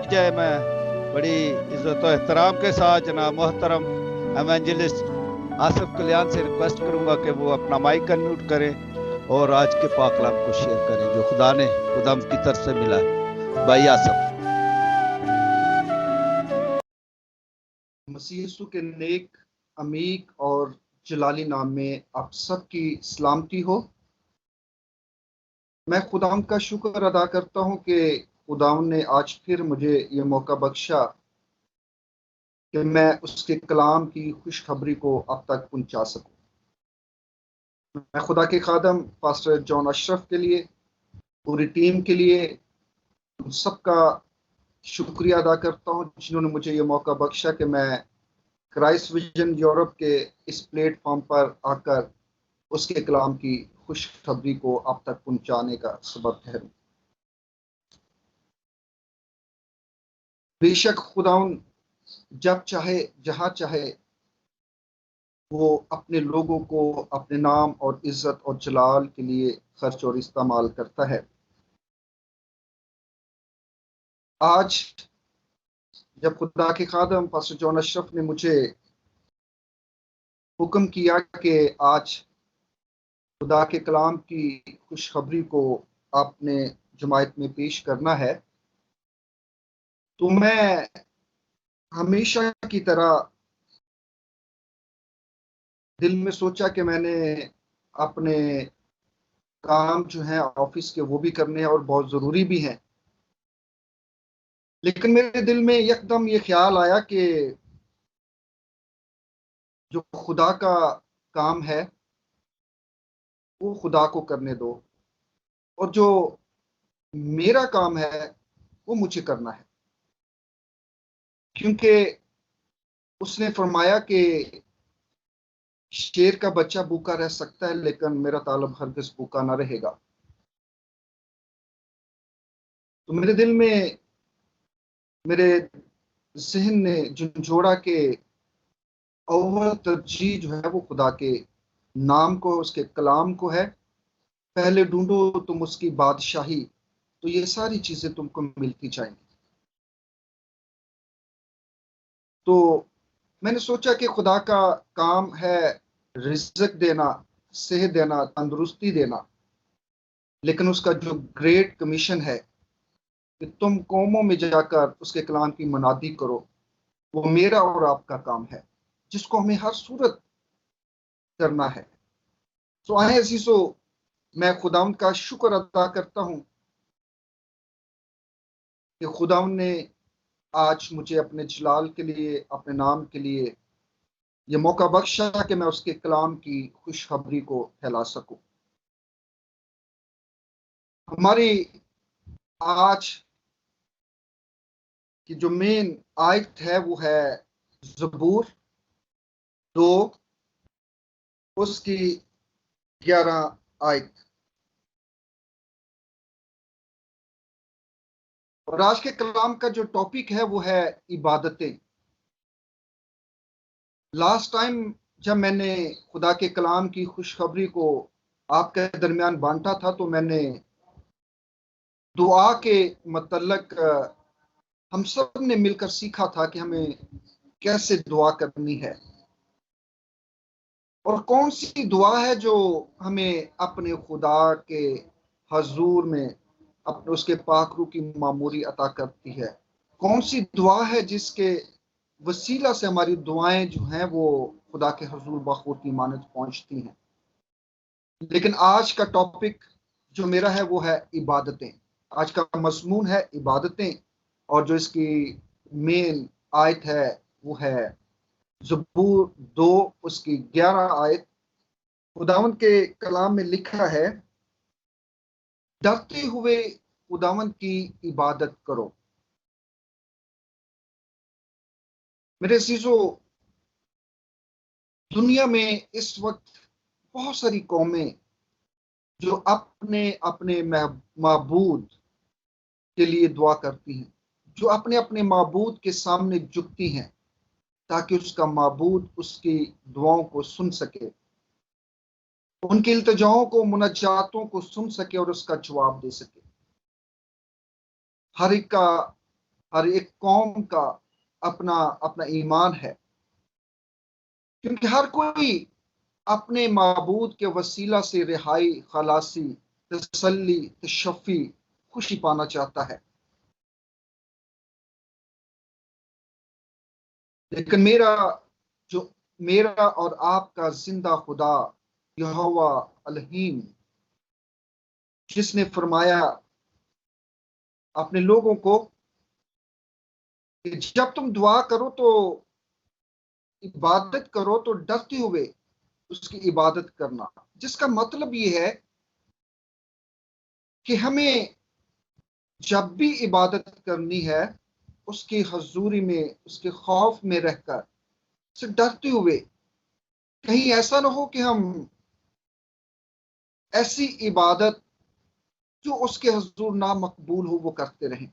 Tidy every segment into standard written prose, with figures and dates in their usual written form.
जाए, मैं बड़ी इज्जत और एहतराम के साथ जनाब मोहतरम एवेंजलिस्ट आसिफ कल्याण से रिक्वेस्ट करूंगा कि वो अपना माइक अनम्यूट करें और आज के पाक कलाम को शेयर करें जो खुदा ने खुदा की तरफ से मिला है। भाई आसिफ। मसीह यीशु के नेक, अमीक और जलाली नाम में आप सबकी सलामती हो। मैं खुदाम का शुक्र अदा करता हूं कि खुदाम ने आज फिर मुझे ये मौका बख्शा कि मैं उसके कलाम की खुशखबरी को अब तक पहुंचा सकूं। मैं खुदा के खादम पास्टर जॉन अशरफ के लिए, पूरी टीम के लिए, उन सबका शुक्रिया अदा करता हूं जिन्होंने मुझे ये मौका बख्शा कि मैं क्राइस्ट विजन यूरोप के इस प्लेटफॉर्म पर आकर उसके कलाम की खुशखबरी को आप तक पहुंचाने का सबब ठहरूं। बेशक खुदाउन जब चाहे जहां चाहे वो अपने लोगों को अपने नाम और इज्जत और जलाल के लिए खर्च और इस्तेमाल करता है। आज जब खुदा के खादम पास्टर जॉन अशरफ ने मुझे हुक्म किया कि आज खुदा के कलाम की खुशखबरी को आपने जमायत में पेश करना है, तो मैं हमेशा की तरह दिल में सोचा कि मैंने अपने काम जो है ऑफिस के वो भी करने हैं और बहुत ज़रूरी भी हैं। लेकिन मेरे दिल में एकदम ये ख्याल आया कि जो खुदा का काम है वो खुदा को करने दो, और जो मेरा काम है वो मुझे करना है। क्योंकि उसने फरमाया कि शेर का बच्चा भूखा रह सकता है लेकिन मेरा तालब हरगिज़ भूखा ना रहेगा। तो मेरे दिल में, मेरे जहन ने झंझोड़ा के अव्वल तरजीह जो है वो खुदा के नाम को, उसके कलाम को है। पहले ढूंढो तुम उसकी बादशाही, तो ये सारी चीजें तुमको मिलती जाएंगी। तो मैंने सोचा कि खुदा का काम है रिज़्क देना, सेहत देना, तंदुरुस्ती देना, लेकिन उसका जो ग्रेट कमीशन है कि तुम कौमों में जाकर उसके कलाम की मनादी करो, वो मेरा और आपका काम है जिसको हमें हर सूरत करना है। तो आए अजीजों, मैं खुदावंद का शुक्र अदा करता हूं कि खुदावंद ने आज मुझे अपने जलाल के लिए, अपने नाम के लिए ये मौका बख्शा कि मैं उसके कलाम की खुशखबरी को फैला सकूं। हमारी आज की जो मेन आयत है वो है ज़बूर 2 उसकी 11 आयत। और आज के कलाम का जो टॉपिक है वो है इबादतें। लास्ट टाइम जब मैंने खुदा के कलाम की खुशखबरी को आपके दरमियान बांटा था तो मैंने दुआ के मतलब हम सब ने मिलकर सीखा था कि हमें कैसे दुआ करनी है और कौन सी दुआ है जो हमें अपने खुदा के हजूर में अपने उसके पाकरू की मामूरी अता करती है। कौन सी दुआ है जिसके वसीला से हमारी दुआएं जो हैं वो खुदा के हजूर बखूर की मानत पहुंचती हैं। लेकिन आज का टॉपिक जो मेरा है वो है इबादतें। आज का मजमून है इबादतें, और जो इसकी मेन आयत है वो है ज़बूर 2 उसकी 11 आयत। खुदावंद के कलाम में लिखा है, डरते हुए खुदावंद की इबादत करो। मेरे अजीजों, दुनिया में इस वक्त बहुत सारी कौमें जो अपने अपने माबूद के लिए दुआ करती हैं, जो अपने अपने माबूद के सामने झुकती हैं ताकि उसका माबूद उसकी दुआओं को सुन सके, उनकी इल्तिजाओं को, मुनाजातों को सुन सके और उसका जवाब दे सके। हर एक का हर एक कौम का अपना अपना ईमान है, क्योंकि हर कोई अपने माबूद के वसीला से रिहाई, खलासी, तसल्ली, तशफ़ी, खुशी पाना चाहता है। लेकिन जो मेरा और आपका जिंदा खुदा यहोवा अलहीम, जिसने फरमाया अपने लोगों को कि जब तुम दुआ करो तो इबादत करो तो डरते हुए उसकी इबादत करना, जिसका मतलब ये है कि हमें जब भी इबादत करनी है उसकी हजूरी में, उसके खौफ में रहकर, उसे डरते हुए, कहीं ऐसा ना हो कि हम ऐसी इबादत जो उसके हजूर ना मकबूल हो वो करते रहें।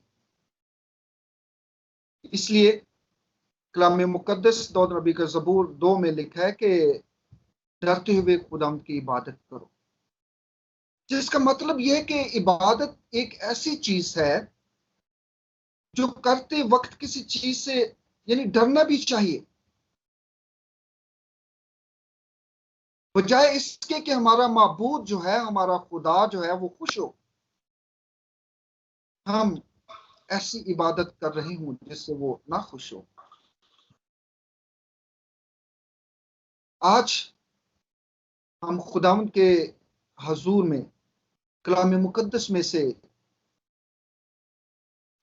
इसलिए कलाम मुकद्दस दाऊद नबी का ज़बूर 2 में लिखा है कि डरते हुए खुदाम की इबादत करो, जिसका मतलब यह है कि इबादत एक ऐसी चीज है जो करते वक्त किसी चीज से यानी डरना भी चाहिए, बजाय इसके कि हमारा माबूद जो है, हमारा खुदा जो है वो खुश हो, हम ऐसी इबादत कर रहे हूं जिससे वो ना खुश हो। आज हम खुदावंद के हजूर में कलाम मुकद्दस में से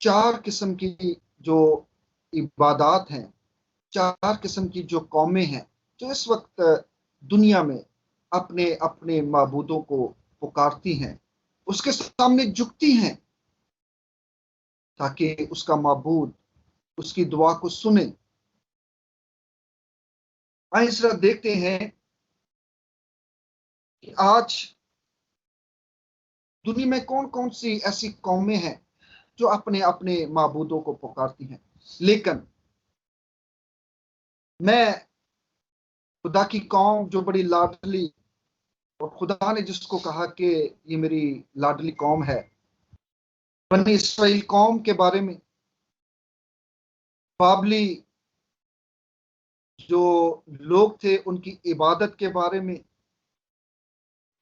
4 किस्म की जो इबादत हैं, 4 किस्म की जो कौमें हैं जो इस वक्त दुनिया में अपने अपने माबूदों को पुकारती हैं, उसके सामने झुकती हैं, ताकि उसका माबूद उसकी दुआ को सुने। आइए जरा देखते हैं कि आज दुनिया में कौन कौन सी ऐसी कौमें हैं जो अपने अपने माबूदों को पुकारती हैं। लेकिन मैं खुदा की कौम जो बड़ी लाडली, और खुदा ने जिसको कहा कि ये मेरी लाडली कौम है, बनी इसराइल कौम के बारे में, बाबली जो लोग थे उनकी इबादत के बारे में,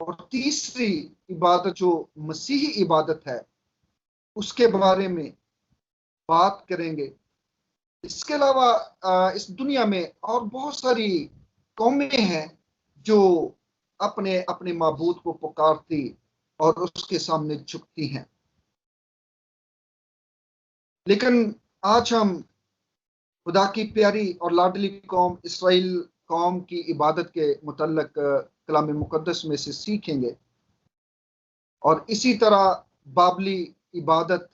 और तीसरी इबादत जो मसीही इबादत है उसके बारे में बात करेंगे। इसके अलावा इस दुनिया में और बहुत सारी कौमें हैं जो अपने अपने माबूद को पुकारती और उसके सामने झुकती हैं। लेकिन आज हम खुदा की प्यारी और लाडली कौम इसराइल कौम की इबादत के मुतल्लक कलाम मुकद्दस में से सीखेंगे, और इसी तरह बाबली इबादत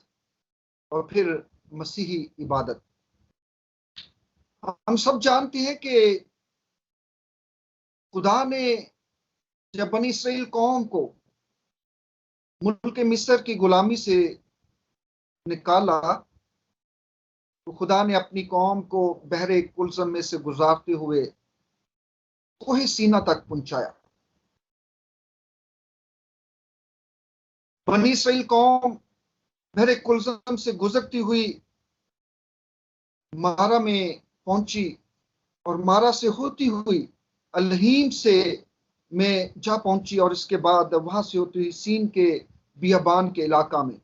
और फिर मसीही इबादत। हम सब जानते हैं कि खुदा ने जब बनी इसराइल कौम को मुल्क मिस्र की गुलामी से निकाला, तो खुदा ने अपनी कौम को बहरे कुलसम में से गुजारते हुए कोहे सीना तक पहुंचाया। बनी इसराइल कौम बहरे कुलसम से गुजरती हुई मारा में पहुंची, और मारा से होती हुई अलहीम से में जा पहुंची, और इसके बाद वहां से होती हुई सीन के बियाबान के इलाका में,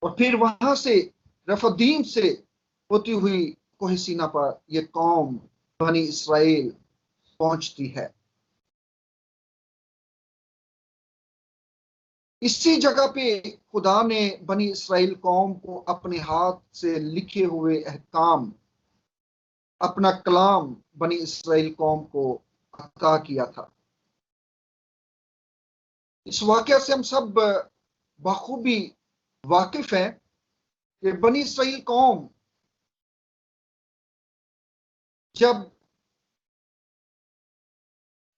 और फिर वहां से रफदीम से होती हुई कोहे सीना पर यह कौम बनी इसराइल पहुंचती है। इसी जगह पे खुदा ने बनी इसराइल कौम को अपने हाथ से लिखे हुए अहकाम, अपना कलाम बनी इसराइल कौम को अता किया था। इस वाकया से हम सब बखूबी वाकिफ हैं कि बनी इसराइल कौम जब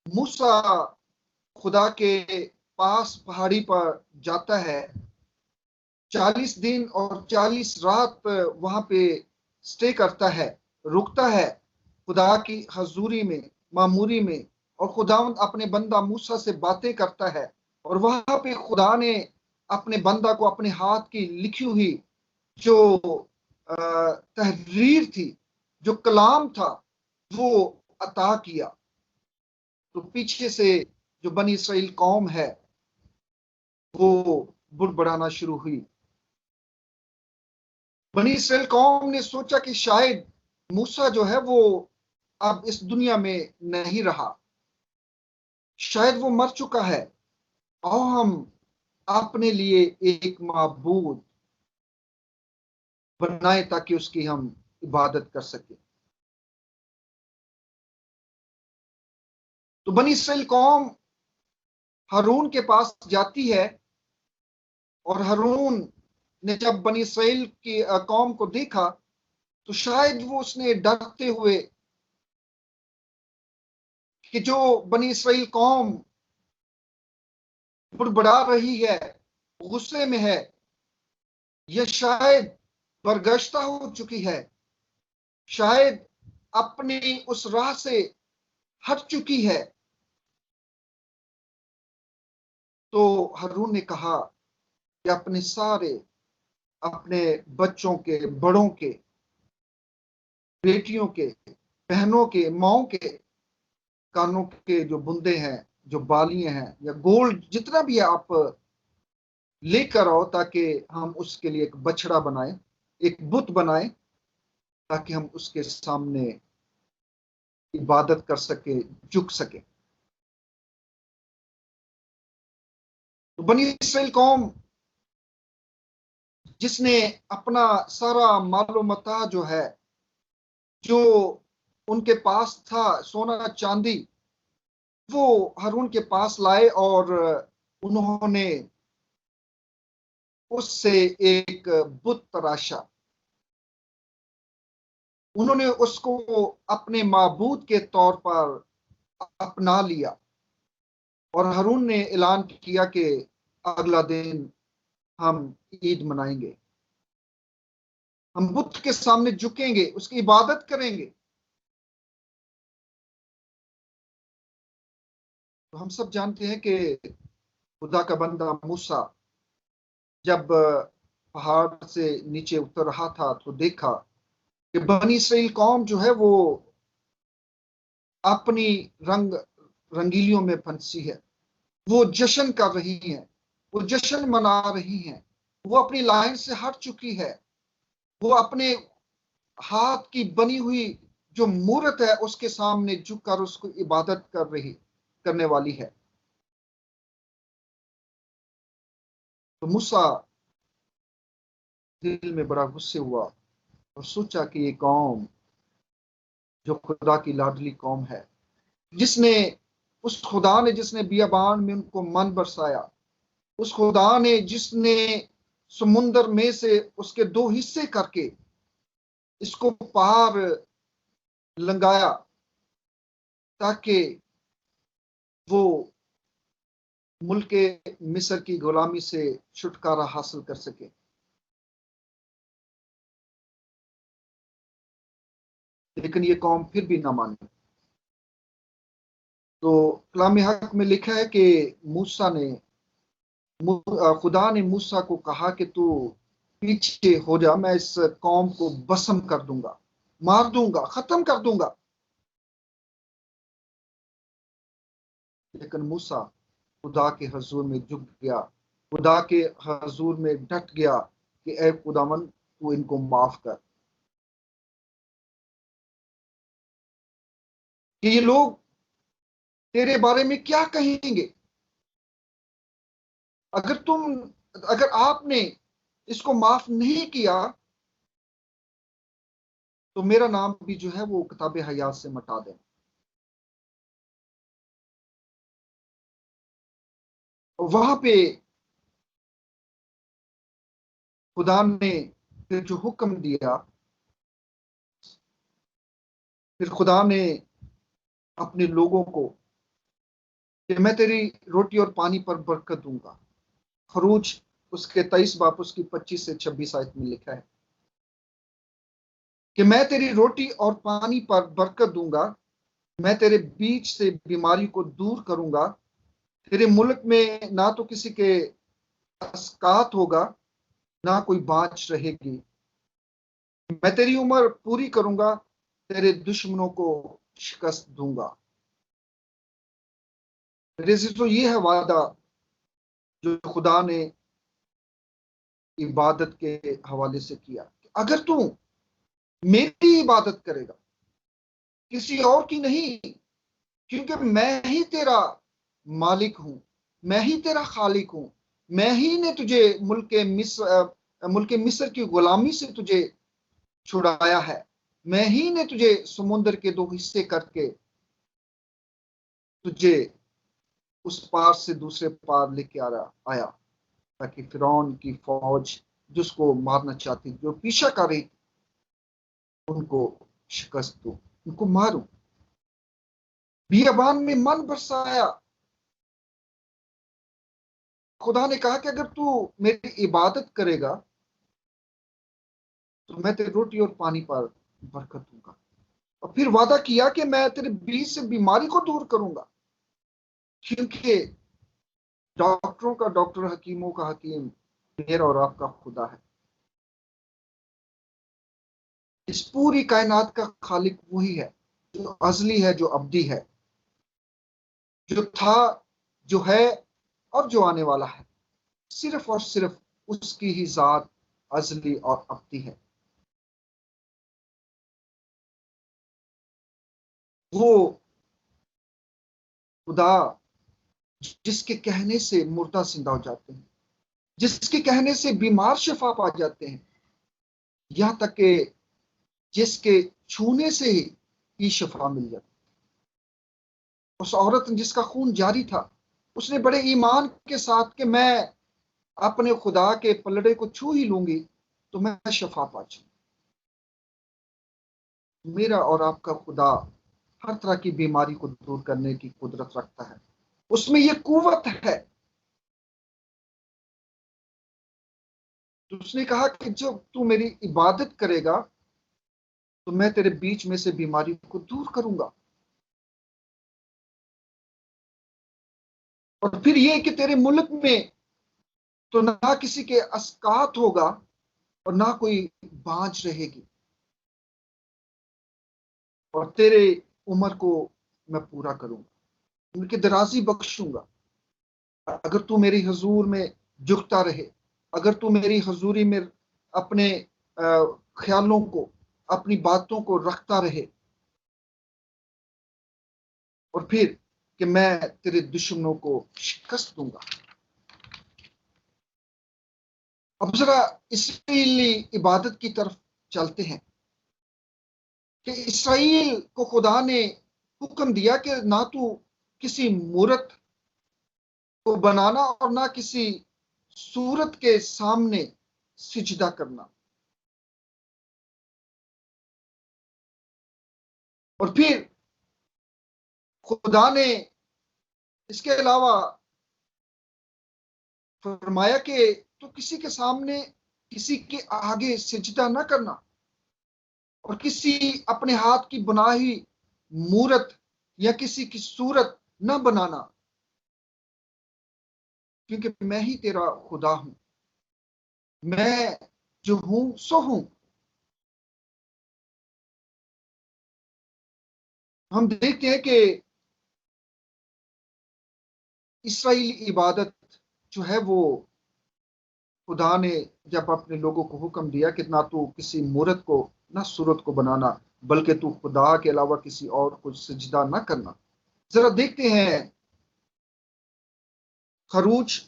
मूसा खुदा के पास पहाड़ी पर जाता है, 40 दिन और 40 रात वहां पे स्टे करता है, रुकता है खुदा की हजूरी में, मामूरी में, और खुदावंद अपने बंदा मूसा से बातें करता है, और वहां पे खुदा ने अपने बंदा को अपने हाथ की लिखी हुई जो तहरीर थी, जो कलाम था, वो अता किया। तो पीछे से जो बनी इसराइल कौम है वो बुड़बड़ाना शुरू हुई। बनी इसराइल कौम ने सोचा कि शायद मूसा जो है वो अब इस दुनिया में नहीं रहा, शायद वो मर चुका है, और हम अपने लिए एक माबूद बनाए ताकि उसकी हम इबादत कर सके। तो बनी इसराइल कौम हारून के पास जाती है, और हारून ने जब बनी इसराइल की कौम को देखा तो शायद वो उसने डरते हुए कि जो बनी इसराइल कौम बुड़बड़ा रही है, गुस्से में है, यह शायद बरगश्ता हो चुकी है, शायद अपनी उस राह से हट चुकी है। तो हारून ने कहा कि अपने सारे, अपने बच्चों के, बड़ों के, बेटियों के, बहनों के, माओ के कानों के जो बुंदे हैं, जो बालियां हैं, या गोल्ड जितना भी है, आप लेकर आओ ताकि हम उसके लिए एक बछड़ा बनाए, एक बुत बनाए, ताकि हम उसके सामने इबादत कर सके, झुक सके। तो बनी इसराइल कौम जिसने अपना सारा मालो मता जो है, जो उनके पास था, सोना चांदी, वो हारून के पास लाए, और उन्होंने उससे एक बुत तराशा। उन्होंने उसको अपने माबूद के तौर पर अपना लिया, और हारून ने ऐलान किया कि अगला दिन हम ईद मनाएंगे, हम बुत के सामने झुकेंगे, उसकी इबादत करेंगे। तो हम सब जानते हैं कि खुदा का बंदा मूसा जब पहाड़ से नीचे उतर रहा था तो देखा कि बनी इसराइल कौम जो है वो अपनी रंगीलियों में फंसी है, वो जश्न कर रही हैं, वो जश्न मना रही हैं, वो अपनी लाइन से हट चुकी है, वो अपने हाथ की बनी हुई जो मूर्त है उसके सामने झुककर उसको इबादत करने वाली है। तो मूसा दिल में बड़ा गुस्से हुआ, और सोचा कि ये कौम जो खुदा की लाडली कौम है, जिसने उस खुदा ने जिसने बियाबान में उनको मन बरसाया, उस खुदा ने जिसने समुंदर में से उसके दो हिस्से करके इसको पार लंगाया ताकि वो मुल्क मिस्र की गुलामी से छुटकारा हासिल कर सके, लेकिन ये कौम फिर भी ना मानी। तो कलाम हक में लिखा है कि मूसा ने खुदा ने मूसा को कहा कि तू पीछे हो जा, मैं इस कौम को भस्म कर दूंगा, मार दूंगा, खत्म कर दूंगा। लेकिन मूसा खुदा के हजूर में झुक गया, खुदा के हजूर में डट गया कि ए खुदावन तू इनको माफ कर, कि ये लोग तेरे बारे में क्या कहेंगे। अगर तुम अगर आपने इसको माफ नहीं किया तो मेरा नाम भी जो है वो किताब हयात से मिटा देना। वहां पे खुदा ने फिर जो हुक्म दिया, फिर खुदा ने अपने लोगों को कि मैं तेरी रोटी और पानी पर बरकत दूंगा। खरूज उसके 23 बाप उसकी 25 से 26 आयत में लिखा है कि मैं तेरी रोटी और पानी पर बरकत दूंगा, मैं तेरे बीच से बीमारी को दूर करूंगा, तेरे मुल्क में ना तो किसी के अस्कात होगा, ना कोई बाँच रहेगी। मैं तेरी उम्र पूरी करूंगा, तेरे दुश्मनों को शिकस्त दूंगा। मेरे तो ये है वादा जो खुदा ने इबादत के हवाले से किया। अगर तू मेरी इबादत करेगा, किसी और की नहीं, क्योंकि मैं ही तेरा मालिक हूं, मैं ही तेरा खालिक हूं। मैं ही ने तुझे मुल्क मिस्र की गुलामी से तुझे छुड़ाया है। मैं ही ने तुझे समुद्र के दो हिस्से करके तुझे उस पार से दूसरे पार लेके आया, ताकि फिरौन की फौज जिसको मारना चाहती, जो पीछा कर रही, उनको शिकस्त दूं, उनको मारूं। बियाबान में मन बरसाया। खुदा ने कहा कि अगर तू मेरी इबादत करेगा तो मैं तेरी रोटी और पानी पर बरकत दूंगा। और फिर वादा किया कि मैं तेरे बीच से बीमारी को दूर करूंगा, क्योंकि डॉक्टरों का डॉक्टर, हकीमों का हकीम मेरा और आपका खुदा है। इस पूरी कायनात का खालिक वही है, जो अजली है, जो अब्दी है, जो था, जो है और जो आने वाला है। सिर्फ और सिर्फ उसकी ही जात अजली और अब्दी है। वो खुदा जिसके कहने से मुर्दा जिंदा हो जाते हैं, जिसके कहने से बीमार शिफा पा जाते हैं, यहां तक कि जिसके छूने से ही शिफा मिल जाती। उस औरत जिसका खून जारी था, उसने बड़े ईमान के साथ कि मैं अपने खुदा के पलड़े को छू ही लूंगी तो मैं शिफा पा जाऊंगी। मेरा और आपका खुदा हर तरह की बीमारी को दूर करने की कुदरत रखता है, उसमें यह कुवत है। तो उसने कहा कि जब तू मेरी इबादत करेगा तो मैं तेरे बीच में से बीमारी को दूर करूंगा। और फिर यह कि तेरे मुल्क में तो ना किसी के अस्कात होगा और ना कोई बांझ रहेगी, और तेरे उम्र को मैं पूरा करूंगा, उनकी दराजी बख्शूंगा। अगर तू मेरी हजूर में झुकता रहे, अगर तू मेरी हजूरी में अपने ख्यालों को, अपनी बातों को रखता रहे, और फिर कि मैं तेरे दुश्मनों को शिकस्त दूंगा। अब जरा इसराइली इबादत की तरफ चलते हैं कि इसराइल को खुदा ने हुक्म दिया कि ना तू किसी मूरत को बनाना और ना किसी सूरत के सामने सिजदा करना। और फिर खुदा ने इसके अलावा फरमाया कि तू किसी के सामने, किसी के आगे सिजदा न करना, और किसी अपने हाथ की बनाई मूरत या किसी की सूरत न बनाना, क्योंकि मैं ही तेरा खुदा हूं। मैं जो हूं सो हूं। हम देखते हैं कि इसराइली इबादत जो है वो खुदा ने जब अपने लोगों को हुक्म दिया कि ना तू किसी मूरत को, ना सूरत को बनाना, बल्कि तू खुदा के अलावा किसी और को सजदा ना करना। जरा देखते हैं खरूज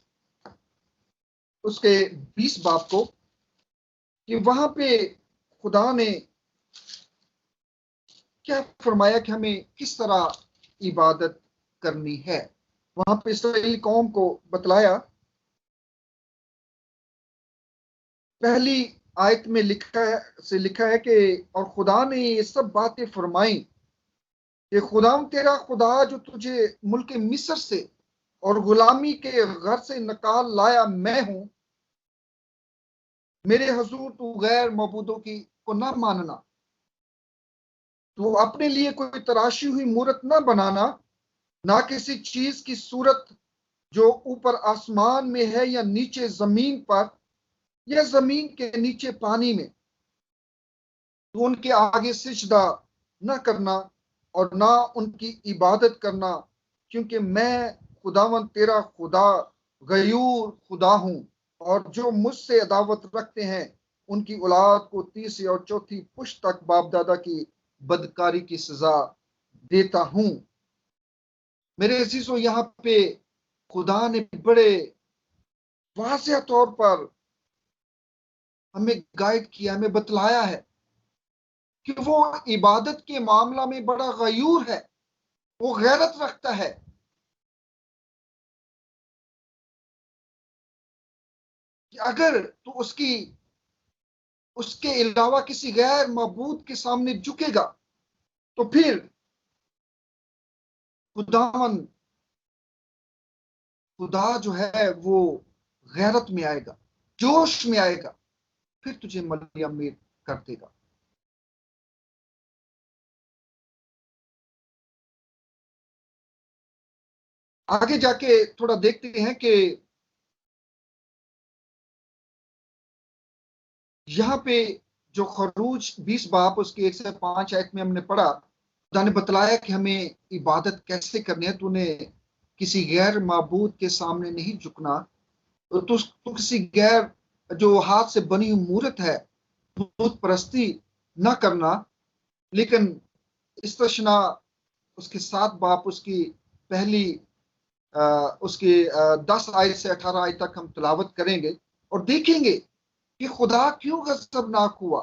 उसके 20 बाब को, कि वहां पे खुदा ने क्या फरमाया कि हमें किस तरह इबादत करनी है। वहां पे इसराइली कौम को बतलाया। पहली आयत में लिखा है कि और खुदा ने ये सब बातें फरमाई कि खुदा तेरा खुदा जो तुझे मुल्क मिस्र से और गुलामी के घर से निकाल लाया मैं हूं। मेरे हजूर तू गैर मबूदों की को ना मानना, तू अपने लिए कोई तराशी हुई मूरत ना बनाना, ना किसी चीज की सूरत जो ऊपर आसमान में है या नीचे जमीन पर, या जमीन के नीचे पानी में, तो उनके आगे सिजदा न करना और ना उनकी इबादत करना, क्योंकि मैं खुदावन तेरा खुदा गयूर खुदा हूं, और जो मुझसे अदावत रखते हैं उनकी औलाद को तीसरी और चौथी पुश्त तक बाप दादा की बदकारी की सजा देता हूं। मेरे अजीजों, यहाँ पे खुदा ने बड़े वाज़ेह तौर पर हमें गाइड किया, हमें बतलाया है कि वो इबादत के मामला में बड़ा गयूर है, वो गैरत रखता है कि अगर तू उसके अलावा किसी गैर मबूद के सामने झुकेगा तो फिर खुदावन खुदा जो है वो गैरत में आएगा, जोश में आएगा, फिर तुझे मलियामीर कर देगा। आगे जाके थोड़ा देखते हैं कि यहाँ पे जो खरूज 20 बाप उसके 1 से 5 आयत में हमने पढ़ा, खुदा ने बतलाया कि हमें इबादत कैसे करनी है। तूने किसी गैर माबूद के सामने नहीं झुकना, तो तू किसी गैर जो हाथ से बनी हुई मूर्त है बुत परस्ती न करना। लेकिन इस्तशना उसके 7 बाप उसकी पहली उसकी 10 आयत से 18 आयत तक हम तिलावत करेंगे और देखेंगे कि खुदा क्यों गजबनाक हुआ।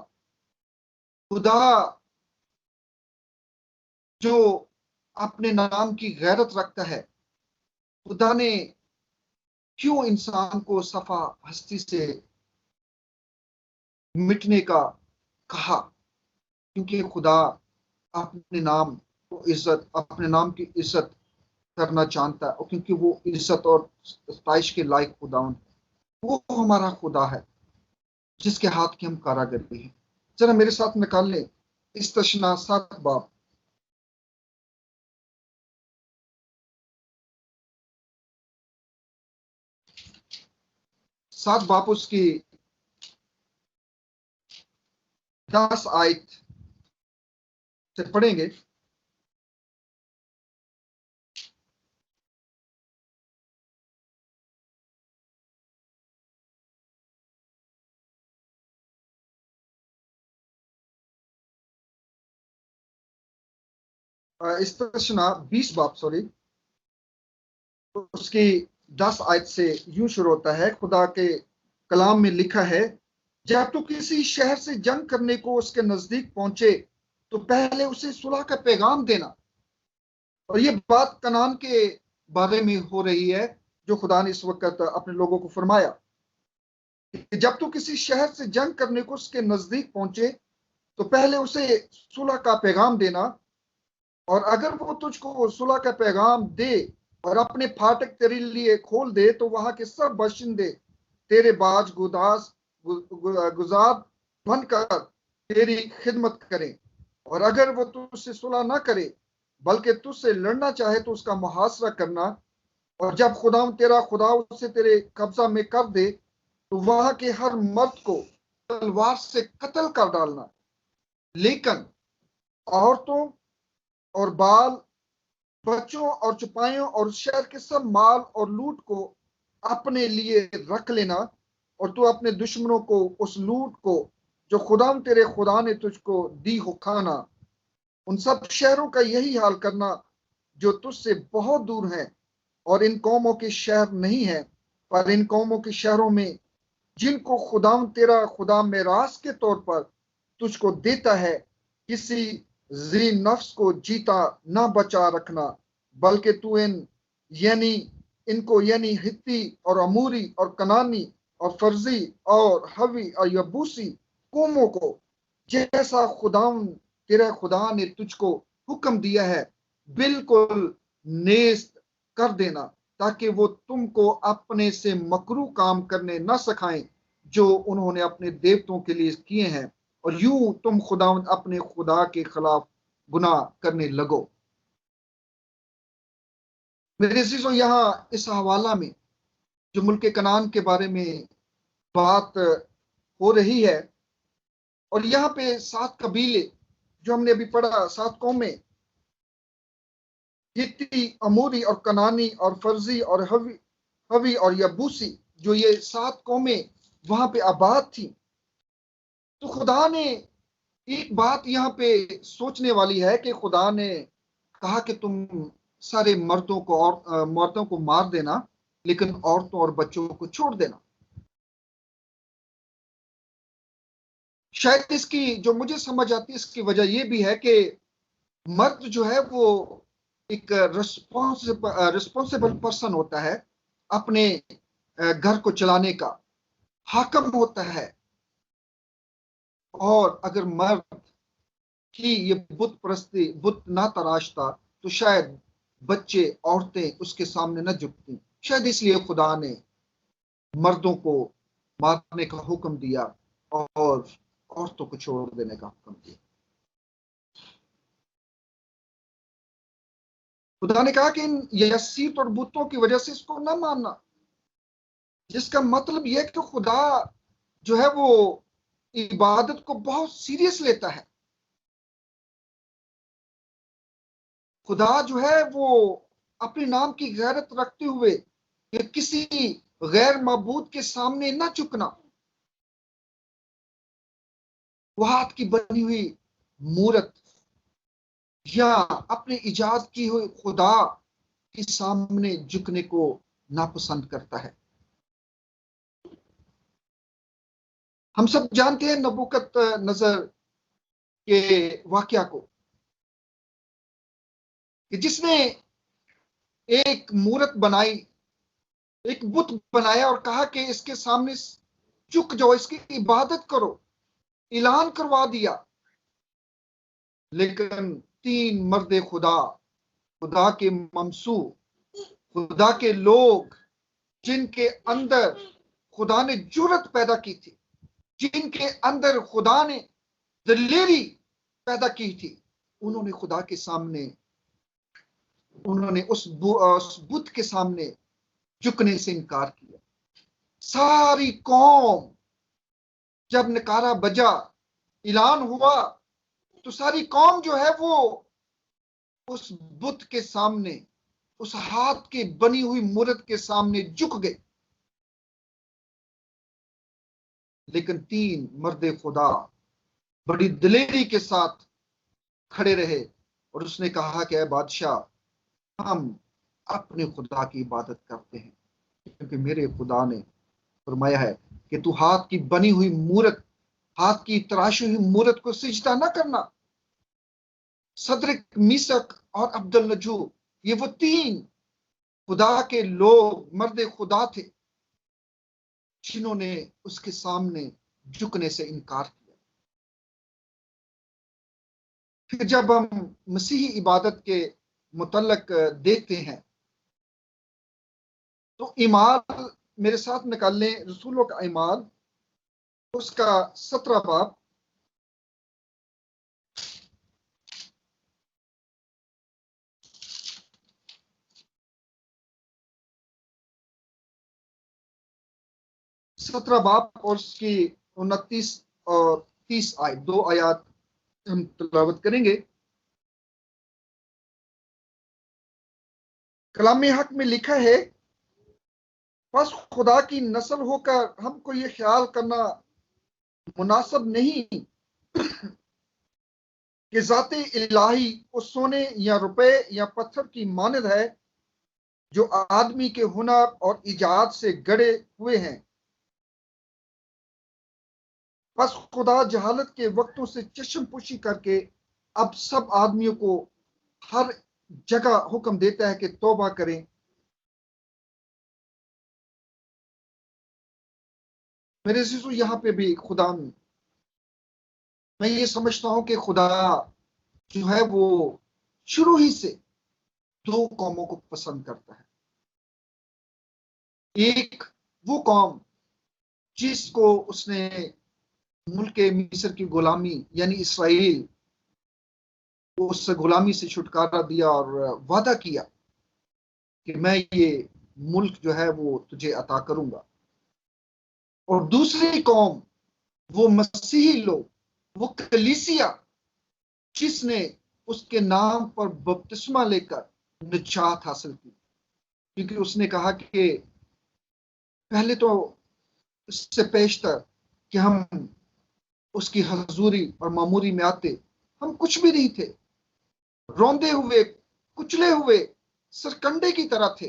खुदा जो अपने नाम की गैरत रखता है, खुदा ने क्यों इंसान को सफा हस्ती से मिटने का कहा, क्योंकि खुदा अपने नाम की इज्जत करना जानता है, और क्योंकि वो इज्जत और सताइश के लायक खुदा, वो हमारा खुदा है जिसके हाथ की हम कारागरी हैं। जरा मेरे साथ निकाल लें इस्तशना 7 बाप। 7 बाप उसकी 10 आयत से पढ़ेंगे। इस्तशना 20 बाप, सॉरी, उसकी 10 आयत से यूं शुरू होता है। खुदा के कलाम में लिखा है, जब तू किसी शहर से जंग करने को उसके नजदीक पहुंचे तो पहले उसे सुलह का पैगाम देना। और ये बात कनान के बारे में हो रही है जो खुदा ने इस वक्त अपने लोगों को फरमाया कि जब तू किसी शहर से जंग करने को उसके नजदीक पहुंचे तो पहले उसे सुलह का पैगाम देना, और अगर वो तुझको सुलह का पैगाम दे और अपने फाटक तेरे लिए खोल दे तो वहां के सब बाशिंदे तेरे बाज गुजार बनकर तेरी खिदमत करें। और अगर वो तुझसे सुलह ना करे बल्कि तुझसे लड़ना चाहे तो उसका मुहासरा करना, और जब खुदा तेरा खुदा उसे तेरे कब्जा में कर दे तो वहां के हर मर्द को तलवार से कत्ल कर डालना। लेकिन औरतों और बाल बच्चों और चुपाइयों और शहर के सब माल और लूट को अपने लिए रख लेना, और तू अपने दुश्मनों को उस लूट को जो खुदा तेरे खुदा ने तुझको दी हो खाना। उन सब शहरों का यही हाल करना जो तुझसे बहुत दूर हैं, और इन कौमों के शहर नहीं है, पर इन कौमों के शहरों में जिनको खुदा तेरा खुदा मेरास के तौर पर तुझको देता है, किसी जी नफ्स को जीता ना बचा रखना, बल्कि तू इनको यानी हित्ती और अमूरी और कनानी और फर्जी और हवी और यबूसी कौमों को जैसा खुदा तेरा खुदा ने तुझको हुक्म दिया है बिल्कुल नेस्त कर देना, ताकि वो तुमको अपने से मकरू काम करने न सिखाएं जो उन्होंने अपने देवताओं के लिए किए हैं, और यूं तुम खुदा अपने खुदा के खिलाफ गुनाह करने लगो। मेरे अजीजों, यहाँ इस हवाला में जो मुल्क कनान के बारे में बात हो रही है। और यहाँ पे 7 कबीले जो हमने अभी पढ़ा, 7 कौमें, हित्ती, अमोरी और कनानी और फर्जी और हवी हवी और यबूसी, जो ये 7 कौमें वहां पे आबाद थी। तो खुदा ने एक बात यहाँ पे सोचने वाली है कि खुदा ने कहा कि तुम सारे मर्दों को मार देना, लेकिन औरतों और बच्चों को छोड़ देना। शायद इसकी जो मुझे समझ आती है, इसकी वजह यह भी है कि मर्द जो है वो एक रिस्पॉन्सिबल पर्सन होता है, अपने घर को चलाने का हाकम होता है। और अगर मर्द ही ये बुत ना तराशता तो शायद बच्चे, औरतें उसके सामने न झुकती। शायद इसलिए खुदा ने मर्दों को मारने का हुक्म दिया और औरतों को छोड़ देने का हुक्म दिया। खुदा ने कहा कि इन यसीत और बुतों की वजह से इसको ना मानना, जिसका मतलब यह है कि खुदा जो है वो इबादत को बहुत सीरियस लेता है। खुदा जो है वो अपने नाम की गैरत रखते हुए या किसी गैर मबूद के सामने ना झुकना, वो हाथ की बनी हुई मूर्त या अपने इजाद की हुई खुदा के सामने झुकने को नापसंद करता है। हम सब जानते हैं नबूकत नजर के वाकया को, कि जिसने एक मूर्त बनाई, एक बुत बनाया और कहा कि इसके सामने झुक जाओ, इसकी इबादत करो, ऐलान करवा दिया। लेकिन 3 मर्द खुदा, खुदा के ममसू, खुदा के लोग, जिनके अंदर खुदा ने जुर्रत पैदा की थी, जिनके अंदर खुदा ने दिलेरी पैदा की थी, उन्होंने खुदा के सामने, उन्होंने उस बुत के सामने झुकने से इनकार किया। सारी कौम, जब नकारा बजा, ऐलान हुआ, तो सारी कौम जो है वो उस बुत के सामने, उस हाथ की बनी हुई मूर्त के सामने झुक गए। लेकिन 3 मर्द खुदा बड़ी दिलेरी के साथ खड़े रहे और उसने कहा कि बादशाह, हम अपने खुदा की इबादत करते हैं, क्योंकि मेरे खुदा ने फरमाया है कि तू हाथ की बनी हुई मूर्त, हाथ की तराशी हुई मूर्त को सिजदा ना करना। सदरक, मीसक और अब्दुल नजू, ये वो 3 खुदा के लोग, मर्द खुदा थे, जिन्होंने उसके सामने झुकने से इनकार किया। फिर जब हम मसीही इबादत के मुतल्लक देखते हैं, तो ईमान मेरे साथ निकाल लें, रसूलों का ईमान, उसका 17 बाब, और उसकी 29 और 30 आयत, 2 आयत हम तिलावत करेंगे। कलाम हक में लिखा है, बस खुदा की नस्ल होकर हमको ये ख्याल करना मुनासिब नहीं कि ज़ाते इलाही उस सोने या रुपए या पत्थर की मानद है जो आदमी के हुनर और इजाद से गढ़े हुए हैं। बस खुदा जहालत के वक्तों से चश्म पोशी करके अब सब आदमियों को हर जगह हुक्म देता है कि तौबा करें। मेरे अजीजों, यहाँ पे भी खुदा, मैं ये समझता हूं कि खुदा जो है वो शुरू ही से 2 कौमों को पसंद करता है। एक वो कौम जिसको उसने मुल्क मिस्र की गुलामी यानी इसराइल, उस गुलामी से छुटकारा दिया और वादा किया कि मैं ये मुल्क जो है वो तुझे अता करूंगा। और दूसरी कौम वो मसीही लोग, वो कलीसिया जिसने उसके नाम पर बपतिस्मा लेकर निजात हासिल की। क्योंकि उसने कहा कि पहले तो इससे पेशतर कि हम उसकी हजूरी और मामूरी में आते, हम कुछ भी नहीं थे, रोंदे हुए, कुचले हुए सरकंडे की तरह थे,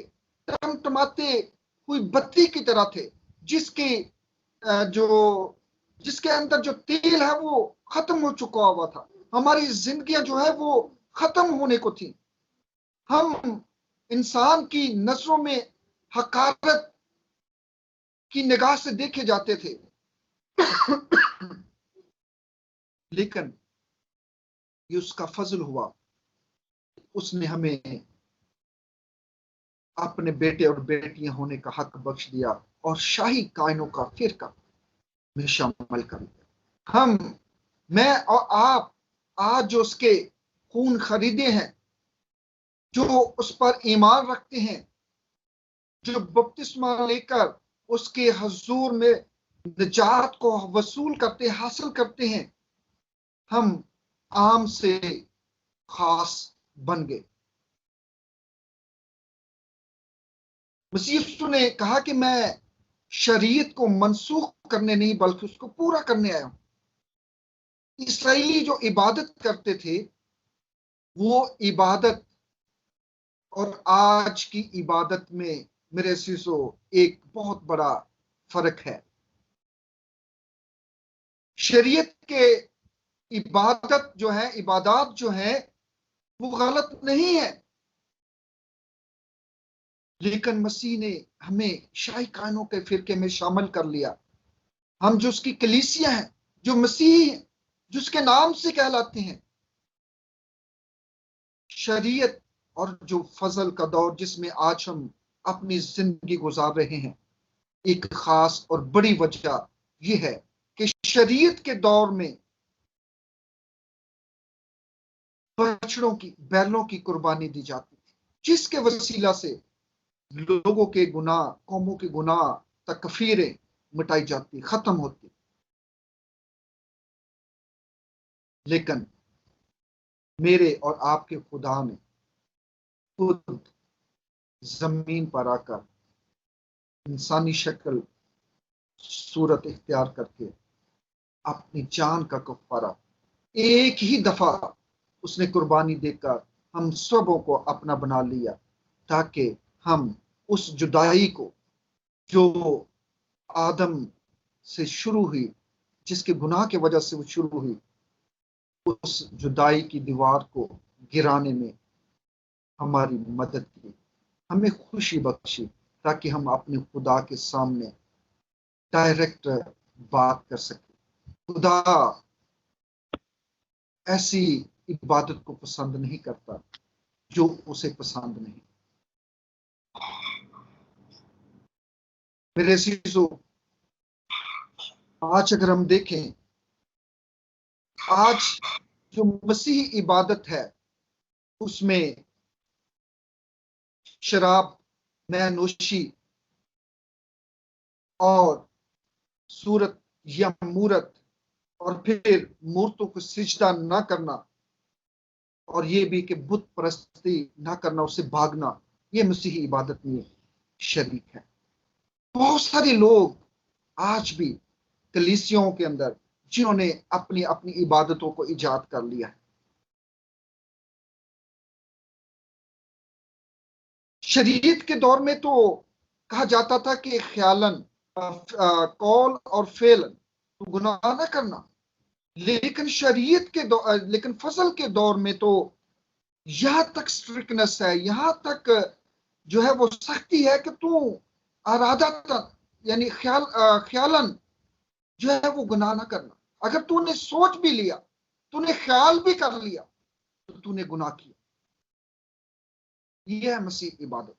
टमटमाते हुई बत्ती की तरह थे, जिसके जो जिसके अंदर जो तेल है वो खत्म हो चुका हुआ था। हमारी जिंदगियां जो है वो खत्म होने को थी। हम इंसान की नजरों में हकारत की निगाह से देखे जाते थे। लेकिन ये उसका फजल हुआ, उसने हमें अपने बेटे और बेटियां होने का हक बख्श दिया और शाही कायनों का फिरका में शामिल कर दिया। मैं और आप आज जो उसके खून खरीदे हैं, जो उस पर ईमान रखते हैं, जो बपतिस्मा लेकर उसके हजूर में निजात को वसूल करते, हासिल करते हैं, हम आम से खास बन गए। मसीह यीशु ने कहा कि मैं शरीयत को मनसूख करने नहीं बल्कि उसको पूरा करने आया हूं। इसराइली जो इबादत करते थे, वो इबादत और आज की इबादत में मेरे सीसो एक बहुत बड़ा फर्क है। शरीयत के इबादत जो है, इबादत जो है वो गलत नहीं है, लेकिन मसीह ने हमें शाही कानों के फिरके में शामिल कर लिया। हम जो उसकी कलीसिया हैं, जो मसीह हैं, जिसके नाम से कहलाते हैं, शरीयत और जो फजल का दौर जिसमें आज हम अपनी जिंदगी गुजार रहे हैं, एक खास और बड़ी वजह यह है कि शरीयत के दौर में बछड़ों की, बैलों की कुर्बानी दी जाती थी, जिसके वसीला से लोगों के गुनाह, कौमों के गुनाह, तकफीरें मिटाई जाती, खत्म होती। लेकिन मेरे और आपके खुदा ने खुद जमीन पर आकर इंसानी शक्ल, सूरत इख्तियार करके अपनी जान का कफारा एक ही दफा उसने कुर्बानी देकर हम सबों को अपना बना लिया, ताकि हम उस जुदाई को जो आदम से शुरू हुई, जिसके गुनाह की वजह से वो शुरू हुई, उस जुदाई की दीवार को गिराने में हमारी मदद की, हमें खुशी बख्शी, ताकि हम अपने खुदा के सामने डायरेक्ट बात कर सके। खुदा ऐसी इबादत को पसंद नहीं करता जो उसे पसंद नहीं। मेरे अजीजों, आज अगर हम देखें, आज जो मसीही इबादत है उसमें शराब, मैनोशी और सूरत या मूरत और फिर मूर्तों को सिजदा ना करना, और ये भी कि बुत परस्ती ना करना, उससे भागना, ये मसीही इबादत में शरीक है। बहुत सारे लोग आज भी कलीसियों के अंदर जिन्होंने अपनी अपनी इबादतों को इजाद कर लिया है। शरीयत के दौर में तो कहा जाता था कि ख्यालन, कौल और फेलन तो गुनाह ना करना, लेकिन शरीयत के दौर, लेकिन फजल के दौर में तो यहां तक स्ट्रिक्टनेस है, यहां तक जो है वो सख्ती है कि तू आराधा यानी ख्यालन जो है वो गुनाह ना करना। अगर तूने सोच भी लिया, तूने ख्याल भी कर लिया, तो तूने गुनाह किया। यह है मसीह इबादत।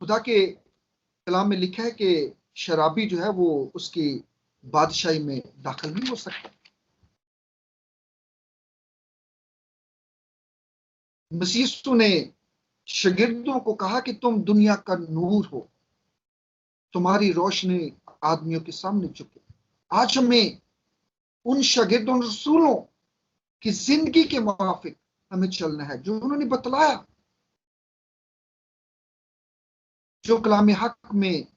खुदा के कलाम में लिखा है कि शराबी जो है वो उसकी बादशाही में दाखिल नहीं हो सकता। मसीह ने शागिर्दों को कहा कि तुम दुनिया का नूर हो, तुम्हारी रोशनी आदमियों के सामने झुके। आज हमें उन शागिर्दों रसूलों की जिंदगी के मुताबिक हमें चलना है, जो उन्होंने बतलाया, जो कलाम हक में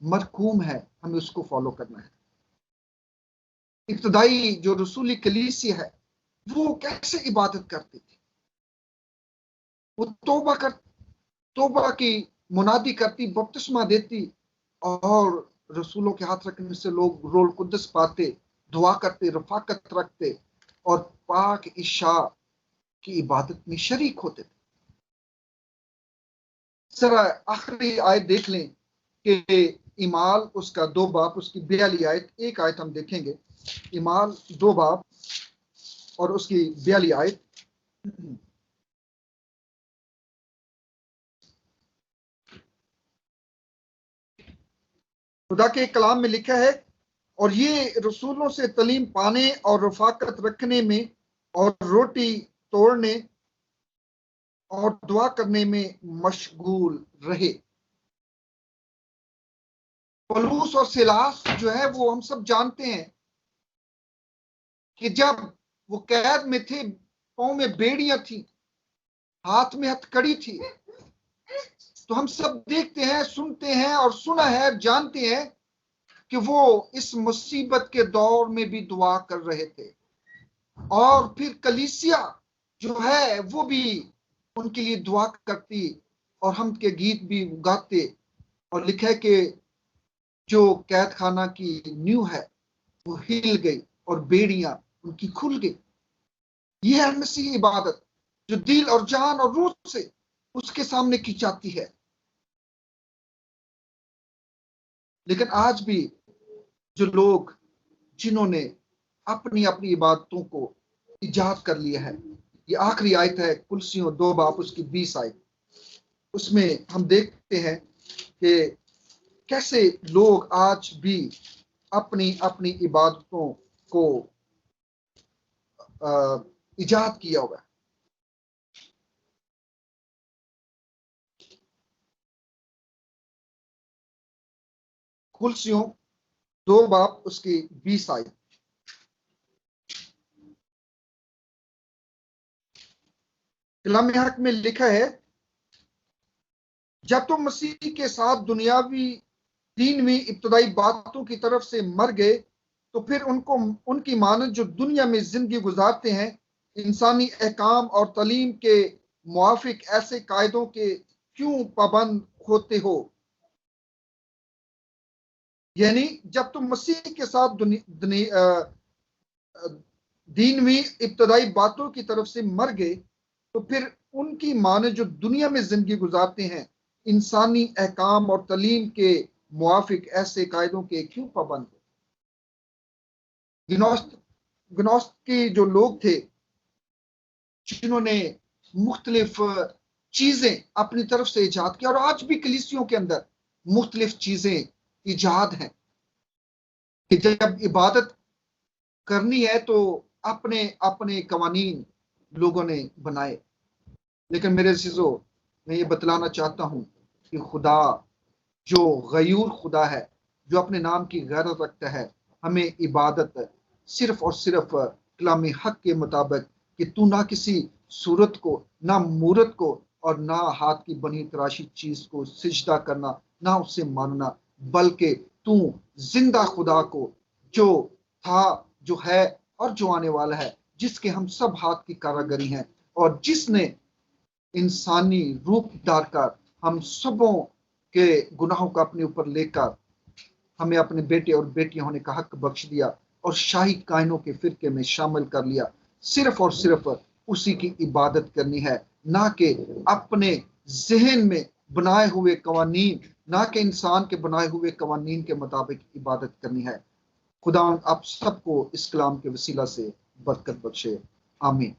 मरकूम है, हमें उसको फॉलो करना है। इब्तदाई जो रसूली कलीसिया है, वो कैसे इबादत करती थी? वो तौबा की मुनादी करती, बपतिस्मा देती, और रसूलों के हाथ रखने से लोग रोल कुद्दस पाते, दुआ करते, रफाकत रखते और पाक इशा की इबादत में शरीक होते थे। जरा आखिरी आयत देख लें कि इमाल उसका 2 बाब उसकी 42 आयत, एक आयत हम देखेंगे, इमाल 2 बाब और उसकी 42 आयत। खुदा के कलाम में लिखा है, और ये रसूलों से तलीम पाने और रफाकत रखने में और रोटी तोड़ने और दुआ करने में मशगूल रहे। पौलुस और सिलास जो है, वो हम सब जानते हैं कि जब वो कैद में थे, पांव में बेड़ियां थी, हाथ में हथकड़ी थी, तो हम सब देखते हैं, सुनते हैं और सुना है, जानते हैं कि वो इस मुसीबत के दौर में भी दुआ कर रहे थे। और फिर कलीसिया जो है वो भी उनके लिए दुआ करती और हम के गीत भी गाते। और लिखा है कि जो कैद खाना की नींव है वो हिल गई और बेड़ियां उनकी खुल गई। यह है मसीह इबादत, जो दिल और जान और रूह से उसके सामने की जाती है। लेकिन आज भी जो लोग जिन्होंने अपनी अपनी इबादतों को इजाद कर लिया है, ये आखिरी आयत है कुलसियों 2 बाब उसकी 20 आयत, उसमें हम देखते हैं कि कैसे लोग आज भी अपनी अपनी इबादतों को इजाद किया हुआ है। कुलसियों 2 बाब उसकी 20 आयत, कलाम हक में लिखा है, जब तुम मसीह के साथ दुनियावी दीनवी इब्तदाई बातों की तरफ से मर गए, तो फिर उनको उनकी मानद जो दुनिया में जिंदगी गुजारते हैं, इंसानी अहकाम और तालीम के मुआफिक ऐसे कायदों के क्यों पाबंद होते हो? यानी जब तुम मसीह के साथ दीनवी इब्तदाई बातों की तरफ से मर गए, तो फिर उनकी माने जो दुनिया में जिंदगी गुजारते हैं, इंसानी अहकाम और तालीम के मुआफिक ऐसे कायदों के क्यों पाबंद? गिनोस्त के जो लोग थे, जिन्होंने मुख्तलिफ चीजें अपनी तरफ से ईजाद किया, और आज भी कलीसियों के अंदर मुख्तलिफ चीजें ईजाद हैं कि जब इबादत करनी है तो अपने अपने कवानीन लोगों ने बनाए। लेकिन मेरे अज़ीज़ों, मैं ये बतलाना चाहता हूं कि खुदा जो गयूर खुदा है, जो अपने नाम की गैरत रखता है, हमें इबादत सिर्फ और सिर्फ कलाम हक के मुताबिक, कि तू ना किसी सूरत को, ना मूरत को और ना हाथ की बनी तराशी चीज को सिजदा करना, ना उससे मानना, बल्कि तू जिंदा खुदा को, जो था, जो है और जो आने वाला है, जिसके हम सब हाथ की कारागरी हैं, और जिसने इंसानी रूप डालकर हम सबों के गुनाहों को अपने ऊपर लेकर हमें अपने बेटे और बेटियां होने का हक बख्श दिया और शाही कायनों के फिरके में शामिल कर लिया। सिर्फ और सिर्फ उसी की इबादत करनी है, ना कि अपने जहन में बनाए हुए कवानीन, ना कि इंसान के बनाए हुए कवानीन के मुताबिक इबादत करनी है। खुदा आप सबको इस कलाम के वसीला से बरकत बख्शे। आमीन।